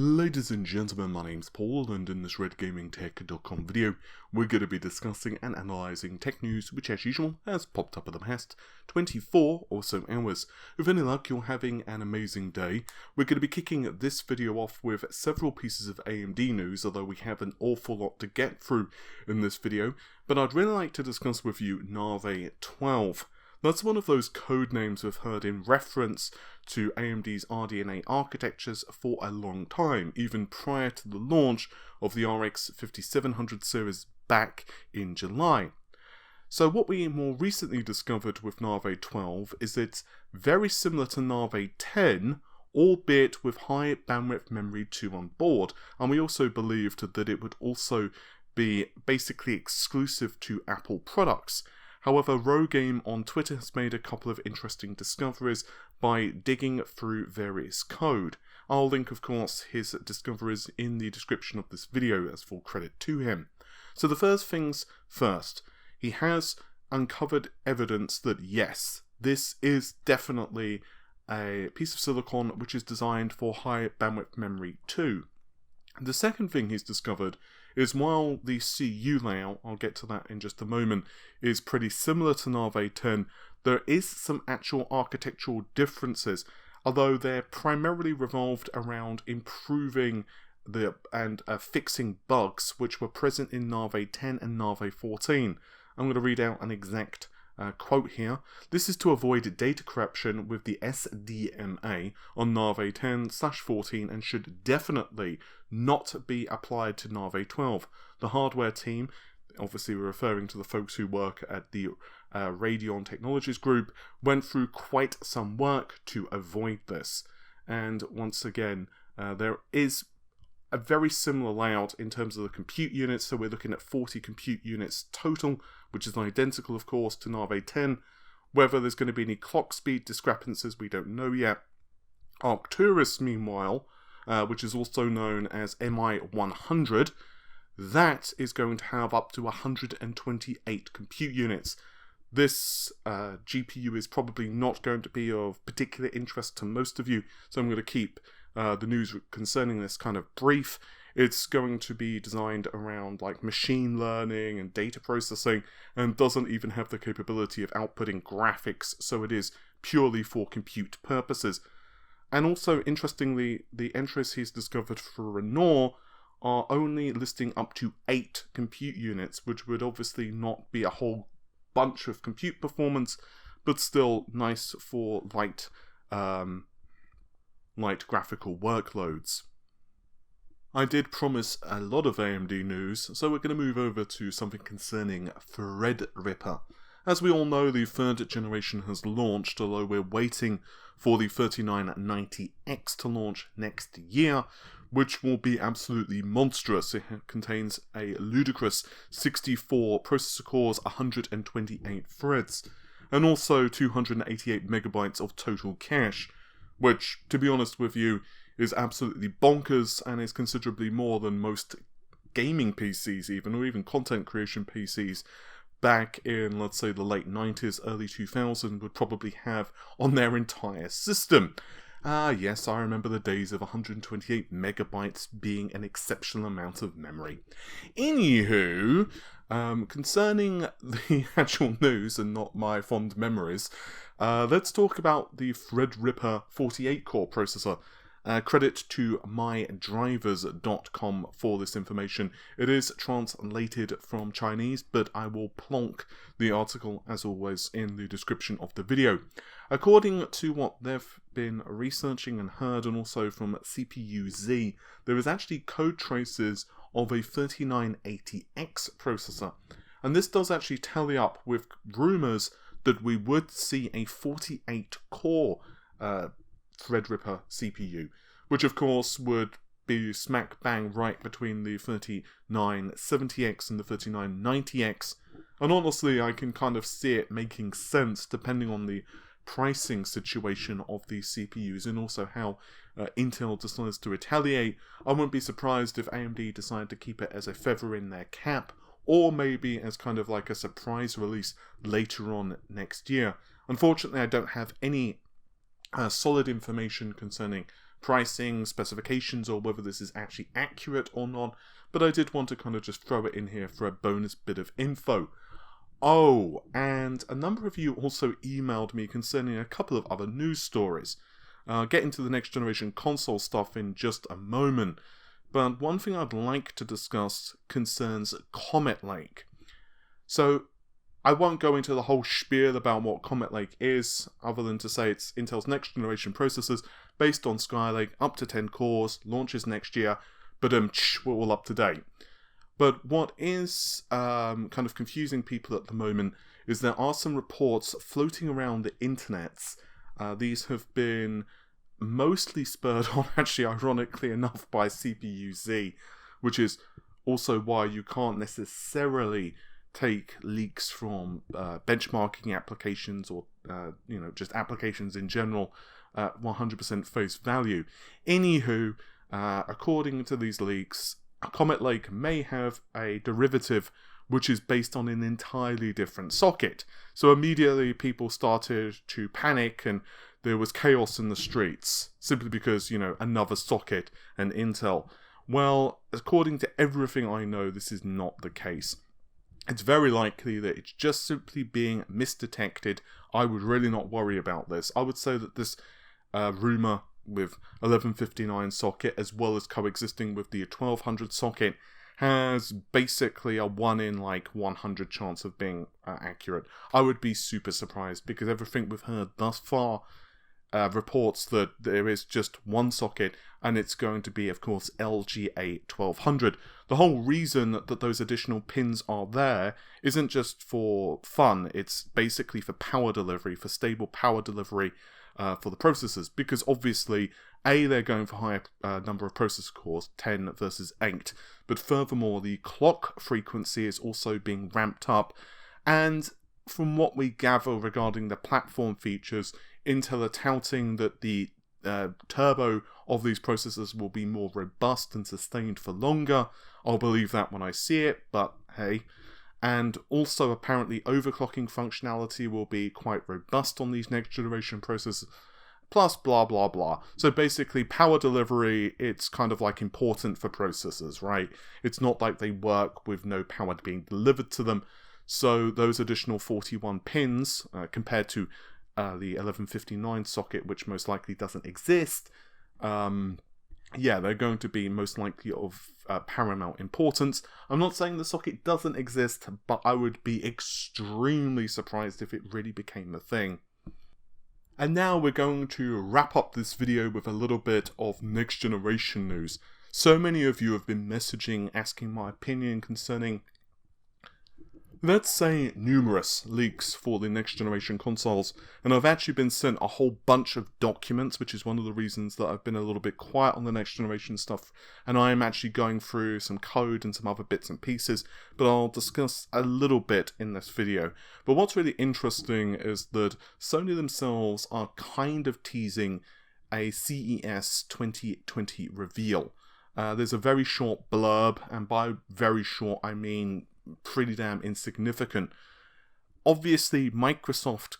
Ladies and gentlemen, my name's Paul, and in this redgamingtech.com video, we're going to be discussing and analysing tech news, which as usual has popped up in the past 24 or so hours. With any luck, you're having an amazing day. We're going to be kicking this video off with several pieces of AMD news, although we have an awful lot to get through in this video, but I'd really like to discuss with you Navi 12. That's one of those code names we've heard in reference to AMD's RDNA architectures for a long time, even prior to the launch of the RX 5700 series back in July. So what we more recently discovered with Navi 12 is it's very similar to Navi 10, albeit with high bandwidth memory 2 on board, and we also believed that it would also be basically exclusive to Apple products. However, Rogame on Twitter has made a couple of interesting discoveries by digging through various code. I'll link, of course, his discoveries in the description of this video as full credit to him. So the first things first, he has uncovered evidence that yes, this is definitely a piece of silicon which is designed for high bandwidth memory too. The second thing he's discovered is while the CU layout, I'll get to that in just a moment, is pretty similar to Navi 10, there is some actual architectural differences, although they're primarily revolved around improving and fixing bugs which were present in Navi 10 and Navi 14. I'm going to read out an exact quote here. This is to avoid data corruption with the SDMA on Navi 10/14 and should definitely not be applied to Navi 12. The hardware team, obviously we're referring to the folks who work at the Radeon Technologies group, went through quite some work to avoid this. And once again, there is a very similar layout in terms of the compute units, so we're looking at 40 compute units total, which is identical, of course, to Navi 10. Whether there's going to be any clock speed discrepancies, we don't know yet. Arcturus, meanwhile, which is also known as MI100, that is going to have up to 128 compute units. This GPU is probably not going to be of particular interest to most of you, so I'm going to keep the news concerning this kind of brief. It's going to be designed around like machine learning and data processing, and doesn't even have the capability of outputting graphics, so it is purely for compute purposes. And also, interestingly, the entries he's discovered for Renault are only listing up to 8 compute units, which would obviously not be a whole bunch of compute performance, but still nice for light graphical workloads. I did promise a lot of AMD news, so we're going to move over to something concerning Threadripper. As we all know, the third generation has launched, although we're waiting for the 3990X to launch next year, which will be absolutely monstrous. It contains a ludicrous 64 processor cores, 128 threads, and also 288 megabytes of total cache, which, to be honest with you, is absolutely bonkers and is considerably more than most gaming PCs even, or even content creation PCs back in, let's say, the late 90s, early 2000s would probably have on their entire system. Yes, I remember the days of 128 megabytes being an exceptional amount of memory. Anywho, concerning the actual news and not my fond memories, let's talk about the Threadripper 48-core processor. Credit to mydrivers.com for this information. It is translated from Chinese, but I will plonk the article, as always, in the description of the video. According to what they've been researching and heard, and also from CPU-Z, there is actually code traces of a 3980X processor. And this does actually tally up with rumours that we would see a 48-core Threadripper CPU, which of course would be smack bang right between the 3970X and the 3990X, and honestly I can kind of see it making sense depending on the pricing situation of these CPUs and also how Intel decides to retaliate. I wouldn't be surprised if AMD decide to keep it as a feather in their cap, or maybe as kind of like a surprise release later on next year. Unfortunately, I don't have any solid information concerning pricing, specifications, or whether this is actually accurate or not, but I did want to kind of just throw it in here for a bonus bit of info. Oh, and a number of you also emailed me concerning a couple of other news stories. I'll get into the next generation console stuff in just a moment, but one thing I'd like to discuss concerns Comet Lake. So, I won't go into the whole spiel about what Comet Lake is, other than to say it's Intel's next generation processors based on Skylake, up to 10 cores, launches next year, but we're all up to date. But what is kind of confusing people at the moment is there are some reports floating around the internets. These have been mostly spurred on, actually ironically enough, by CPU-Z, which is also why you can't necessarily take leaks from benchmarking applications or just applications in general at 100% face value. Anywho, according to these leaks, Comet Lake may have a derivative which is based on an entirely different socket. So immediately people started to panic and there was chaos in the streets, simply because, another socket and Intel. Well, according to everything I know, this is not the case. It's very likely that it's just simply being misdetected. I would really not worry about this. I would say that this rumour with 1159 socket, as well as coexisting with the 1200 socket, has basically a 1 in 100 chance of being accurate. I would be super surprised, because everything we've heard thus far reports that there is just one socket, and it's going to be, of course, LGA 1200. The whole reason that those additional pins are there isn't just for fun, it's basically for power delivery, for stable power delivery for the processors, because obviously, A, they're going for higher number of processor cores, 10 versus 8, but furthermore, the clock frequency is also being ramped up, and from what we gather regarding the platform features, Intel are touting that the turbo of these processors will be more robust and sustained for longer. I'll believe that when I see it, but hey. And also apparently overclocking functionality will be quite robust on these next generation processors, plus blah blah blah. So basically power delivery, it's kind of important for processors, right? It's not like they work with no power being delivered to them. So those additional 41 pins, compared to the 1159 socket, which most likely doesn't exist, they're going to be most likely of paramount importance. I'm not saying the socket doesn't exist, but I would be extremely surprised if it really became a thing. And now we're going to wrap up this video with a little bit of next generation news. So many of you have been messaging asking my opinion concerning, let's say, numerous leaks for the next generation consoles, and I've actually been sent a whole bunch of documents, which is one of the reasons that I've been a little bit quiet on the next generation stuff, and I am actually going through some code and some other bits and pieces, but I'll discuss a little bit in this video. But what's really interesting is that Sony themselves are kind of teasing a CES 2020 reveal. There's a very short blurb, and by very short I mean pretty damn insignificant. Obviously, Microsoft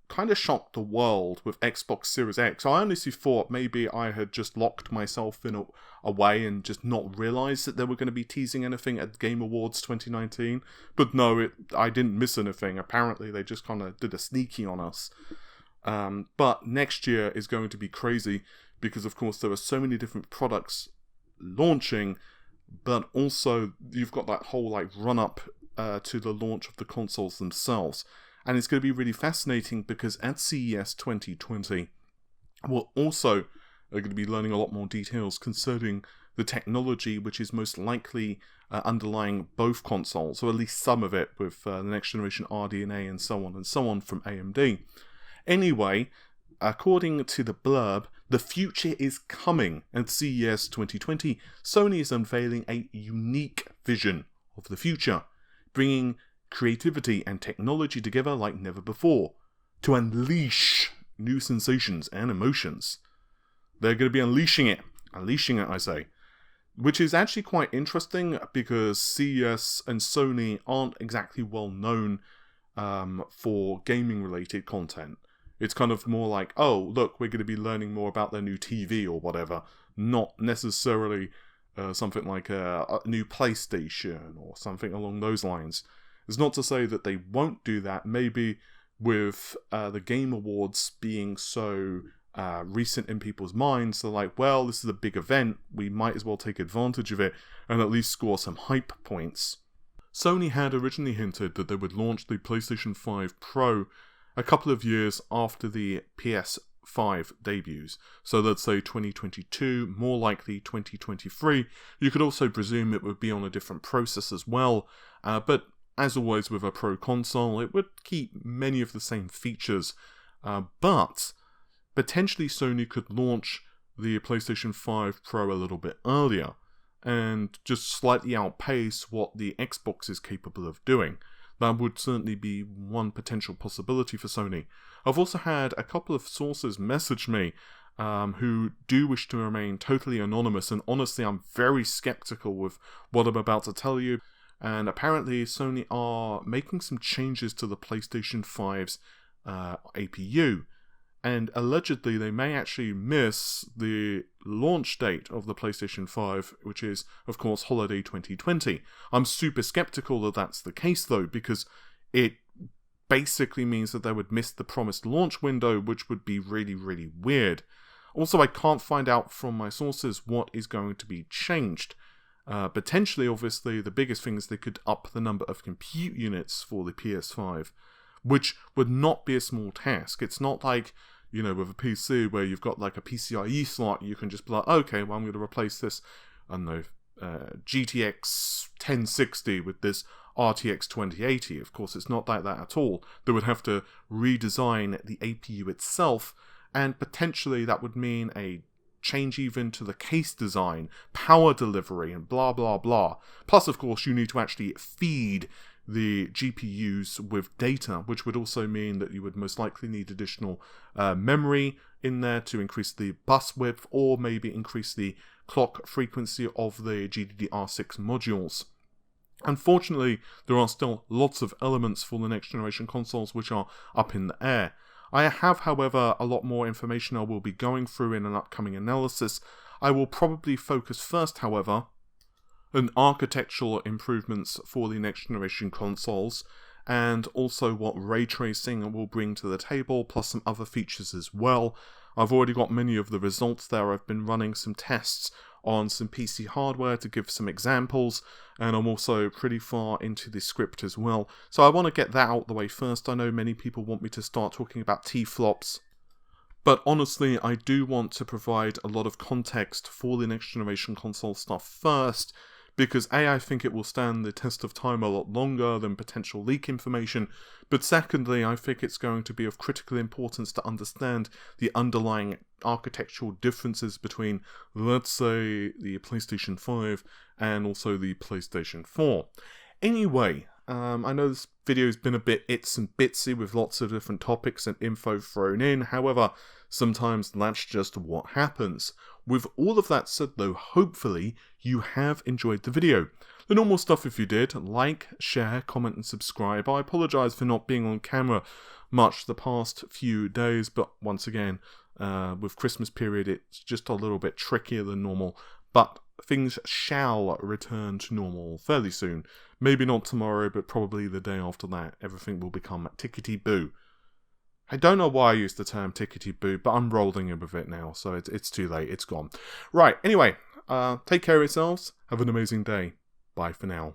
kind of shocked the world with Xbox Series X. I honestly thought maybe I had just locked myself in a way and just not realised that they were going to be teasing anything at Game Awards 2019. But no, I didn't miss anything. Apparently, they just kind of did a sneaky on us. But next year is going to be crazy because, of course, there are so many different products launching, but also you've got that whole run-up to the launch of the consoles themselves. And it's going to be really fascinating because at CES 2020, we're also going to be learning a lot more details concerning the technology which is most likely underlying both consoles, or at least some of it, with the next generation RDNA and so on from AMD. Anyway, according to the blurb, the future is coming. At CES 2020, Sony is unveiling a unique vision of the future, bringing creativity and technology together like never before, to unleash new sensations and emotions. They're going to be unleashing it I say, which is actually quite interesting because CES and Sony aren't exactly well known for gaming related content. It's kind of more like, oh, look, we're going to be learning more about their new TV or whatever, not necessarily something like a new PlayStation or something along those lines. It's not to say that they won't do that. Maybe with the Game Awards being so recent in people's minds, they're like, well, this is a big event, we might as well take advantage of it and at least score some hype points. Sony had originally hinted that they would launch the PlayStation 5 Pro a couple of years after the PS5 debuts. So let's say 2022, more likely 2023. You could also presume it would be on a different process as well, but as always with a Pro console, it would keep many of the same features, but potentially Sony could launch the PlayStation 5 Pro a little bit earlier and just slightly outpace what the Xbox is capable of doing. That would certainly be one potential possibility for Sony. I've also had a couple of sources message me who do wish to remain totally anonymous, and honestly I'm very skeptical with what I'm about to tell you. And apparently Sony are making some changes to the PlayStation 5's APU. And allegedly they may actually miss the launch date of the PlayStation 5, which is, of course, holiday 2020. I'm super skeptical that that's the case, though, because it basically means that they would miss the promised launch window, which would be really, really weird. Also, I can't find out from my sources what is going to be changed. Potentially, obviously, the biggest thing is they could up the number of compute units for the PS5, which would not be a small task. It's not like, you know, with a PC where you've got like a PCIe slot, you can just be like, okay, well, I'm going to replace this, I don't know, GTX 1060 with this RTX 2080. Of course, it's not like that at all. They would have to redesign the APU itself, and potentially that would mean a change even to the case design, power delivery, and blah blah blah. Plus, of course, you need to actually feed the GPUs with data, which would also mean that you would most likely need additional memory in there to increase the bus width, or maybe increase the clock frequency of the GDDR6 modules. Unfortunately, there are still lots of elements for the next generation consoles which are up in the air. I have, however, a lot more information I will be going through in an upcoming analysis. I will probably focus first, however, on architectural improvements for the next generation consoles, and also what ray tracing will bring to the table, plus some other features as well. I've already got many of the results there. I've been running some tests on some PC hardware to give some examples, and I'm also pretty far into the script as well. So I want to get that out the way first. I know many people want me to start talking about T-flops, but honestly I do want to provide a lot of context for the next generation console stuff first, because A, I think it will stand the test of time a lot longer than potential leak information, but secondly, I think it's going to be of critical importance to understand the underlying architectural differences between, let's say, the PlayStation 5 and also the PlayStation 4. Anyway, I know this video's been a bit its and bitsy with lots of different topics and info thrown in, however, sometimes that's just what happens. With all of that said though, hopefully you have enjoyed the video. The normal stuff if you did: like, share, comment and subscribe. I apologise for not being on camera much the past few days, but once again, with Christmas period it's just a little bit trickier than normal, but things shall return to normal fairly soon. Maybe not tomorrow, but probably the day after that. Everything will become tickety-boo. I don't know why I used the term tickety-boo, but I'm rolling in with it now, so it's too late, it's gone. Right, anyway, take care of yourselves, have an amazing day. Bye for now.